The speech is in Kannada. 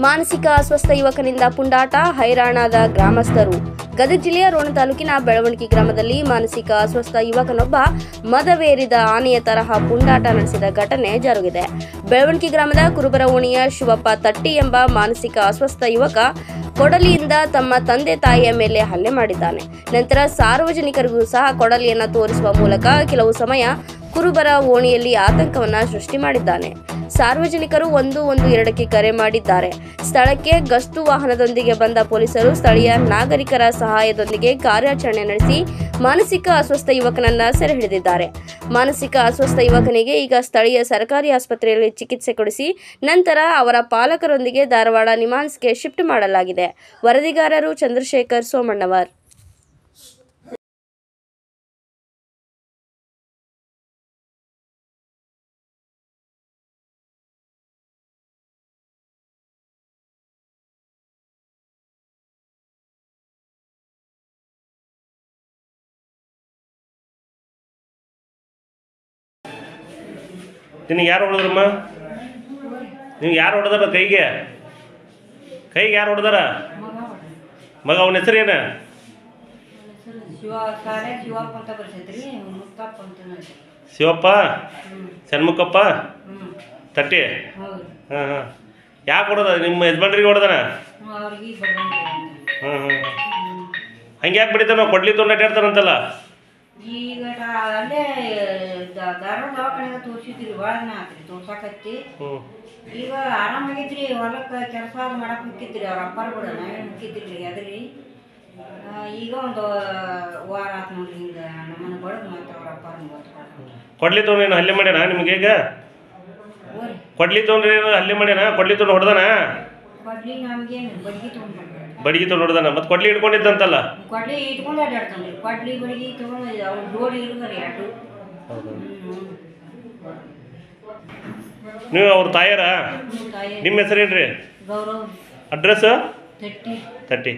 ಮಾನಸಿಕ ಅಸ್ವಸ್ಥ ಯುವಕನಿಂದ ಪುಂಡಾಟ, ಹೈರಾಣಾದ ಗ್ರಾಮಸ್ಥರು. ಗದಗ ಜಿಲ್ಲೆಯ ರೋಣ ತಾಲೂಕಿನ ಬೆಳವಣಿಗೆ ಗ್ರಾಮದಲ್ಲಿ ಮಾನಸಿಕ ಅಸ್ವಸ್ಥ ಯುವಕನೊಬ್ಬ ಮದವೇರಿದ ಆನೆಯ ತರಹ ಪುಂಡಾಟ ನಡೆಸಿದ ಘಟನೆ ಜರುಗಿದೆ. ಬೆಳವಣಿಗೆ ಗ್ರಾಮದ ಕುರುಬರ ಓಣಿಯ ಶಿವಪ್ಪ ತಟ್ಟಿ ಎಂಬ ಮಾನಸಿಕ ಅಸ್ವಸ್ಥ ಯುವಕ ಕೊಡಲಿಯಿಂದ ತಮ್ಮ ತಂದೆ ತಾಯಿಯ ಮೇಲೆ ಹಲ್ಲೆ ಮಾಡಿದ್ದಾನೆ. ನಂತರ ಸಾರ್ವಜನಿಕರಿಗೂ ಸಹ ಕೊಡಲಿಯನ್ನು ತೋರಿಸುವ ಮೂಲಕ ಕೆಲವು ಸಮಯ ಕುರುಬರ ಓಣಿಯಲ್ಲಿ ಆತಂಕವನ್ನ ಸೃಷ್ಟಿ ಮಾಡಿದ್ದಾನೆ. ಸಾರ್ವಜನಿಕರು 112ಕ್ಕೆ ಕರೆ ಮಾಡಿದ್ದಾರೆ. ಸ್ಥಳಕ್ಕೆ ಗಸ್ತು ವಾಹನದೊಂದಿಗೆ ಬಂದ ಪೊಲೀಸರು ಸ್ಥಳೀಯ ನಾಗರಿಕರ ಸಹಾಯದೊಂದಿಗೆ ಕಾರ್ಯಾಚರಣೆ ನಡೆಸಿ ಮಾನಸಿಕ ಅಸ್ವಸ್ಥ ಯುವಕನನ್ನ ಸೆರೆ ಹಿಡಿದಿದ್ದಾರೆ. ಮಾನಸಿಕ ಅಸ್ವಸ್ಥ ಯುವಕನಿಗೆ ಈಗ ಸ್ಥಳೀಯ ಸರ್ಕಾರಿ ಆಸ್ಪತ್ರೆಯಲ್ಲಿ ಚಿಕಿತ್ಸೆ ಕೊಡಿಸಿ ನಂತರ ಅವರ ಪಾಲಕರೊಂದಿಗೆ ಧಾರವಾಡ ನಿಮ್ಹಾನ್ಸ್ಗೆ ಶಿಫ್ಟ್ ಮಾಡಲಾಗಿದೆ. ವರದಿಗಾರರು ಚಂದ್ರಶೇಖರ್ ಸೋಮಣ್ಣವರ್. ನಿನಗೆ ಯಾರು ಹೊಡೆದ್ರಮ್ಮ? ನೀವು ಯಾರು ಹೊಡೆದಾರ? ಕೈಗೆ ಯಾರು ಹೊಡೆದಾರ? ಮಗ ಅವನ ಹೆಸರು ಏನು? ಶಿವಪ್ಪ ಷಣ್ಮುಖಪ್ಪ ತಟ್ಟಿ. ಹಾಂ ಹಾಂ. ಯಾಕೆ ಹೊಡೆದ? ನಿಮ್ಮ ಯಜಮಾನ್ರಿಗೆ ಹೊಡೆದಾನ? ಹಾಂ ಹಾಂ. ಹಂಗೆ ಯಾಕೆ ಬಿಡಿತಾನ? ಕೊಡ್ಲಿ ತೊಗೊಂಡು ಅಡ್ಡಾಡ್ತಾರಂತಲ್ಲ. ಈಗ ಅಲ್ಲೇ ಧಾರವಾಡ ದವಾಖಾನೆಗೆ ತೋರಿಸಿದ್ರಿ, ಭಾಳ ದಿನ ಆತ್ರಿ ತೋರ್ಸಾಕತ್ತಿ. ಈಗ ಆರಾಮಾಗೈತ್ರಿ. ಹೊಲಕ್ಕೆ ಕೆಲಸ ಮಾಡಕ್ಕೆ ಮುಕ್ಕಿದ್ರಿ ಅವ್ರ ಅಪ್ಪಾರ ಕೂಡ, ನಾವೇನು ಮುಕ್ಕಿದ್ರಿ ಅದ್ರಿ. ಈಗ ಒಂದು ವಾರ ಆತು ನೋಡ್ರಿ. ಹಿಂಗೆ ನಮ್ಮನ್ನು ಬಡದು ಮತ್ತೆ ಅವ್ರ ಅಪ್ಪಾರ ಕೊಡ್ಲಿ ತೊಗೊಂಡು ಹಲ್ಲೆ ಮಾಡ್ಯಾನ ನಿಮಗೆ? ಈಗ ಕೊಡ್ಲಿ ತೊಗೊಂಡ್ರಿ ಹಲ್ಲೆ ಮಾಡ್ಯಾನ? ಕೊಡ್ಲಿ ತೊಗೊಂಡು ಹೊಡೆದಾನ? ಕೊಡ್ಲಿ ನಮ್ಗೇನು ಬಡ್ಗಿ ತೊಗೊಂಡು ಬಡ್ಗಿ ತೊಗೊಂಡು ಹೊಡೆದಾನ? ಮತ್ತೆ ಕೊಡ್ಲಿ ಹಿಡ್ಕೊಂಡಿದ್ದಂತಲ್ಲ? ಕೊಡ್ಲಿ ಇಟ್ಕೊಂಡು ಅಡ್ಡಾಡ್ತಾನೆ. ಕೊಡ್ಲಿ ಬಡ್ಗಿ ತೊಗೊಂಡು ಅವ್ರು ಜೋಡಿ ಇರುತ್ತಾರೆ ಎರಡು. ನೀವು ಅವ್ರ ತಾಯಾರ? ನಿಮ್ಮ ಹೆಸರೇನ್ರಿ? ಗೌರವ್. ಅಡ್ರೆಸ್? ತಟ್ಟಿ.